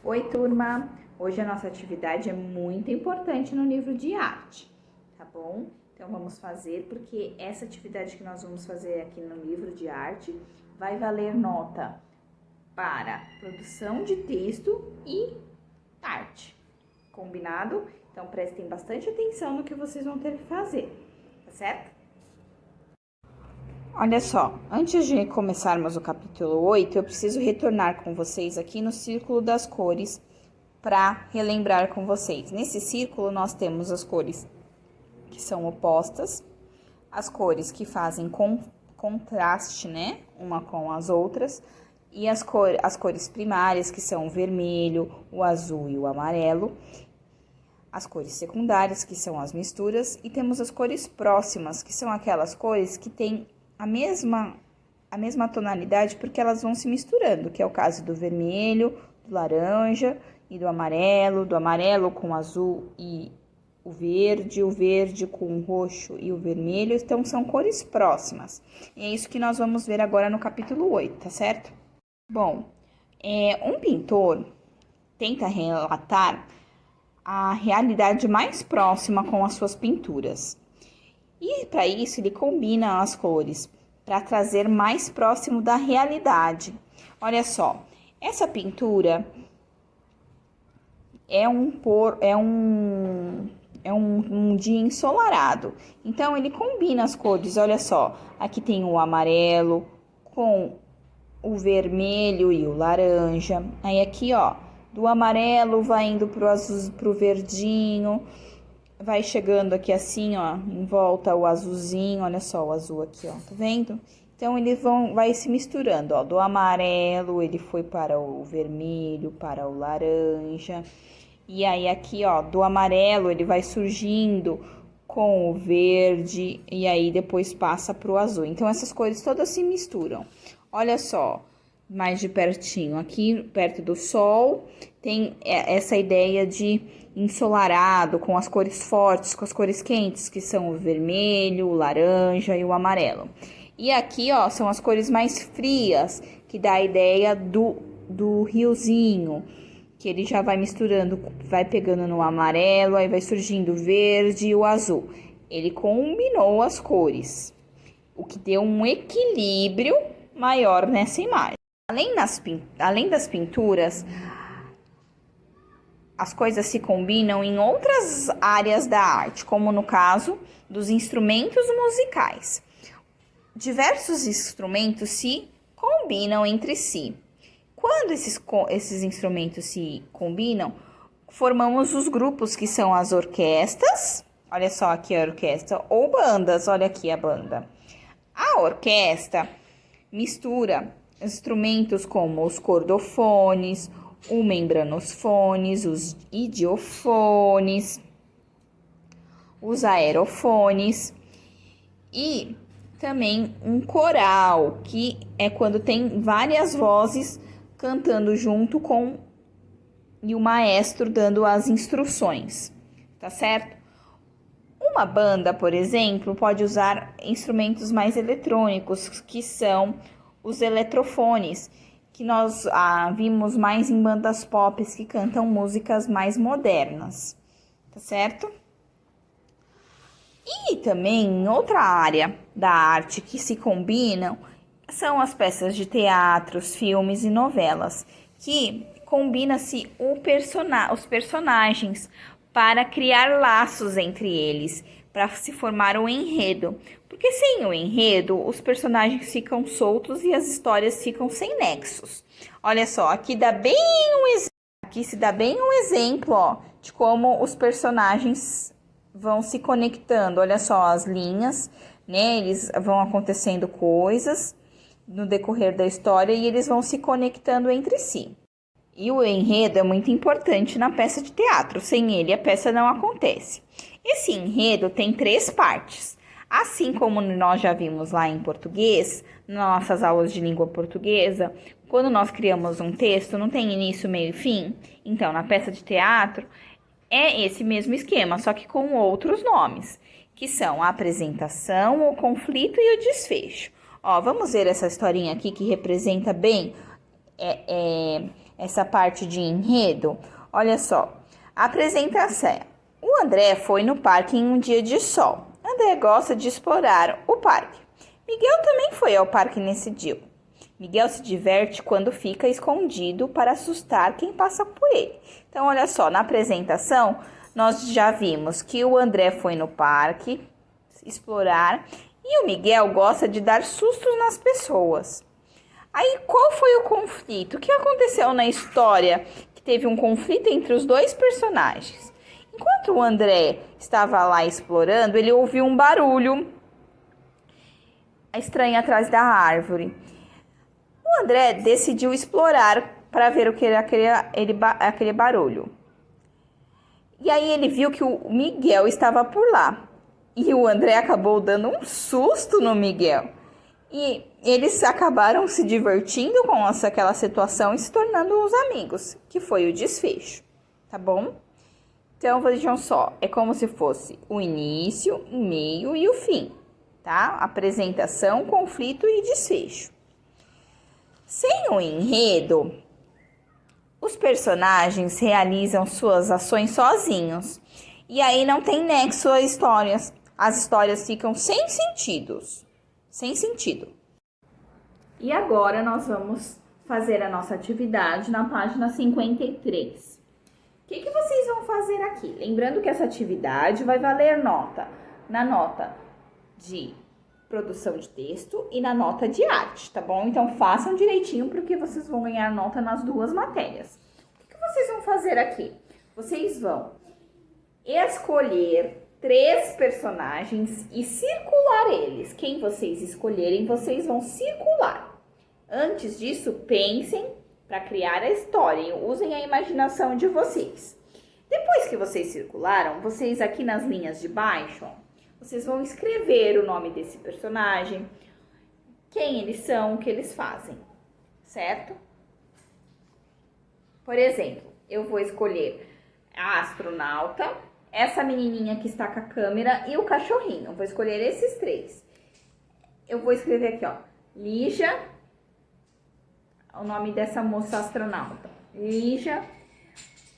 Oi, turma! Hoje a nossa atividade é muito importante no livro de arte, tá bom? Então vamos fazer, porque essa atividade que nós vamos fazer aqui no livro de arte vai valer nota para produção de texto e arte, combinado? Então prestem bastante atenção no que vocês vão ter que fazer, tá certo? Olha só, antes de começarmos o capítulo 8, eu preciso retornar com vocês aqui no círculo das cores para relembrar com vocês. Nesse círculo nós temos as cores que são opostas, as cores que fazem contraste, né, uma com as outras, e as cores primárias, que são o vermelho, o azul e o amarelo, as cores secundárias, que são as misturas, e temos as cores próximas, que são aquelas cores que têm a mesma tonalidade, porque elas vão se misturando, que é o caso do vermelho, do laranja e do amarelo com o azul e o verde com o roxo e o vermelho. Então, são cores próximas. E é isso que nós vamos ver agora no capítulo 8, tá certo? Bom, um pintor tenta relatar a realidade mais próxima com as suas pinturas. E para isso ele combina as cores para trazer mais próximo da realidade. Olha só, essa pintura é um dia ensolarado. Então ele combina as cores. Olha só, aqui tem o amarelo com o vermelho e o laranja. Aí aqui, ó, do amarelo vai indo pro azul, pro verdinho. Vai chegando aqui assim, ó, em volta o azulzinho, olha só o azul aqui, ó, tá vendo? Então, vai se misturando, ó, do amarelo ele foi para o vermelho, para o laranja. E aí aqui, ó, do amarelo ele vai surgindo com o verde e aí depois passa pro azul. Então, essas cores todas se misturam. Olha só, mais de pertinho, aqui perto do sol, tem essa ideia de ensolarado, com as cores fortes, com as cores quentes, que são o vermelho, o laranja e o amarelo. E aqui, ó, são as cores mais frias, que dá a ideia do riozinho, que ele já vai misturando, vai pegando no amarelo, aí vai surgindo o verde e o azul. Ele combinou as cores, o que deu um equilíbrio maior nessa imagem. Além das pinturas, as coisas se combinam em outras áreas da arte, como no caso dos instrumentos musicais. Diversos instrumentos se combinam entre si. Quando esses instrumentos se combinam, formamos os grupos que são as orquestras. Olha só aqui a orquestra, ou bandas, olha aqui a banda. A orquestra mistura instrumentos como os cordofones, os membranofones, os idiofones, os aerofones e também um coral, que é quando tem várias vozes cantando junto com e o maestro dando as instruções, tá certo? Uma banda, por exemplo, pode usar instrumentos mais eletrônicos, que são os eletrofones, que nós vimos mais em bandas pop que cantam músicas mais modernas, tá certo? E também em outra área da arte que se combinam são as peças de teatros, filmes e novelas, que combina-se os personagens para criar laços entre eles, para se formar um enredo. Porque sem o enredo, os personagens ficam soltos e as histórias ficam sem nexos. Olha só, aqui se dá bem um exemplo, ó, de como os personagens vão se conectando. Olha só as linhas, né? Eles vão acontecendo coisas no decorrer da história e eles vão se conectando entre si. E o enredo é muito importante na peça de teatro. Sem ele, a peça não acontece. Esse enredo tem 3 partes. Assim como nós já vimos lá em português, nas nossas aulas de língua portuguesa, quando nós criamos um texto, não tem início, meio e fim? Então, na peça de teatro, é esse mesmo esquema, só que com outros nomes, que são a apresentação, o conflito e o desfecho. Ó, vamos ver essa historinha aqui que representa bem essa parte de enredo? Olha só, apresentação. O André foi no parque em um dia de sol. André gosta de explorar o parque. Miguel também foi ao parque nesse dia. Miguel se diverte quando fica escondido para assustar quem passa por ele. Então, olha só, na apresentação, nós já vimos que o André foi no parque explorar e o Miguel gosta de dar sustos nas pessoas. Aí, qual foi o conflito? O que aconteceu na história que teve um conflito entre os dois personagens? Enquanto o André estava lá explorando, ele ouviu um barulho estranho atrás da árvore. O André decidiu explorar para ver o que era aquele barulho. E aí ele viu que o Miguel estava por lá. E o André acabou dando um susto no Miguel. E eles acabaram se divertindo com aquela situação e se tornando uns amigos, que foi o desfecho, tá bom? Então, vejam só, é como se fosse o início, o meio e o fim, tá? Apresentação, conflito e desfecho. Sem o enredo, os personagens realizam suas ações sozinhos. E aí não tem nexo às histórias. As histórias ficam sem sentidos. Sem sentido. E agora nós vamos fazer a nossa atividade na página 53. O que vocês vão fazer aqui? Lembrando que essa atividade vai valer nota. Na nota de produção de texto e na nota de arte, tá bom? Então, façam direitinho porque vocês vão ganhar nota nas duas matérias. O que vocês vão fazer aqui? Vocês vão escolher 3 personagens e circular eles. Quem vocês escolherem, vocês vão circular. Antes disso, pensem para criar a história. Usem a imaginação de vocês. Depois que vocês circularam, vocês aqui nas linhas de baixo, vocês vão escrever o nome desse personagem, quem eles são, o que eles fazem, certo? Por exemplo, eu vou escolher a astronauta, essa menininha que está com a câmera e o cachorrinho. Eu vou escolher esses 3. Eu vou escrever aqui, ó, Lígia, o nome dessa moça astronauta. Lígia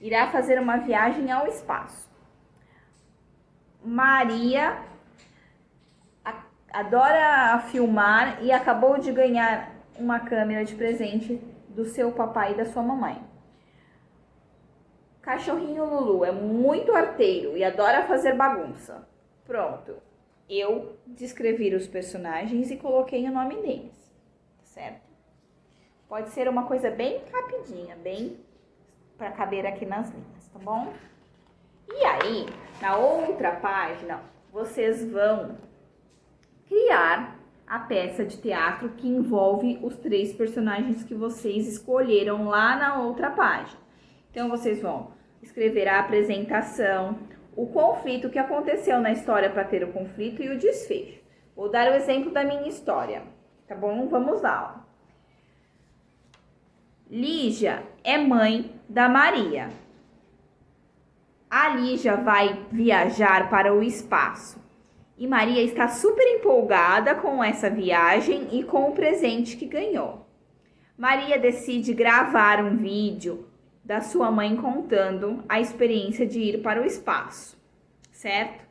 irá fazer uma viagem ao espaço. Maria adora filmar e acabou de ganhar uma câmera de presente do seu papai e da sua mamãe. Cachorrinho Lulu é muito arteiro e adora fazer bagunça. Pronto, eu descrevi os personagens e coloquei o nome deles, certo? Pode ser uma coisa bem rapidinha, bem para caber aqui nas linhas, tá bom? E aí, na outra página, vocês vão criar a peça de teatro que envolve os 3 personagens que vocês escolheram lá na outra página. Então, vocês vão escrever a apresentação, o conflito que aconteceu na história para ter o conflito e o desfecho. Vou dar o exemplo da minha história, tá bom? Vamos lá, ó. Lígia é mãe da Maria. A Lígia vai viajar para o espaço e Maria está super empolgada com essa viagem e com o presente que ganhou. Maria decide gravar um vídeo da sua mãe contando a experiência de ir para o espaço, certo?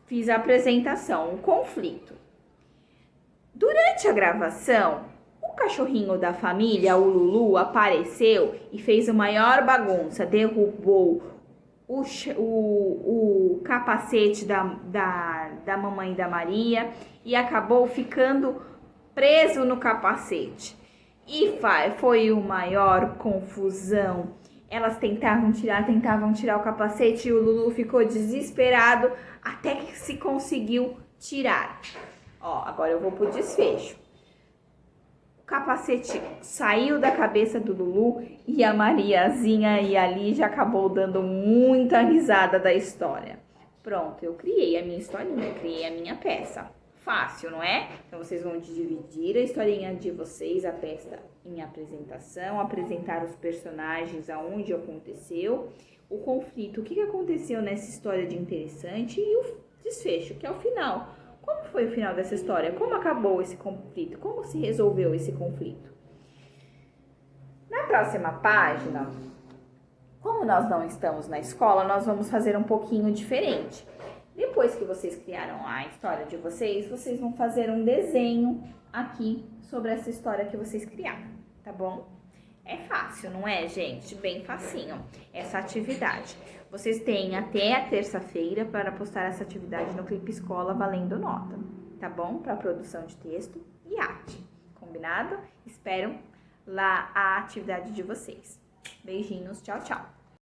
Fiz a apresentação, o conflito. Durante a gravação, o cachorrinho da família, o Lulu, apareceu e fez a maior bagunça, derrubou o capacete da mamãe da Maria e acabou ficando preso no capacete. E foi uma maior confusão. Elas tentavam tirar o capacete e o Lulu ficou desesperado até que se conseguiu tirar. Ó, agora eu vou pro desfecho. O capacete saiu da cabeça do Lulu e a Mariazinha e a Lígia acabou dando muita risada da história. Pronto, eu criei a minha historinha, criei a minha peça. Fácil, não é? Então, vocês vão dividir a historinha de vocês, a peça em apresentação, apresentar os personagens, aonde aconteceu, o conflito, o que aconteceu nessa história de interessante e o desfecho, que é o final. Como foi o final dessa história? Como acabou esse conflito? Como se resolveu esse conflito? Na próxima página, como nós não estamos na escola, nós vamos fazer um pouquinho diferente. Depois que vocês criaram a história de vocês, vocês vão fazer um desenho aqui sobre essa história que vocês criaram, tá bom? É fácil, não é, gente? Bem facinho essa atividade. Vocês têm até a terça-feira para postar essa atividade no Clipe Escola valendo nota, tá bom? Para produção de texto e arte. Combinado? Espero lá a atividade de vocês. Beijinhos, tchau, tchau!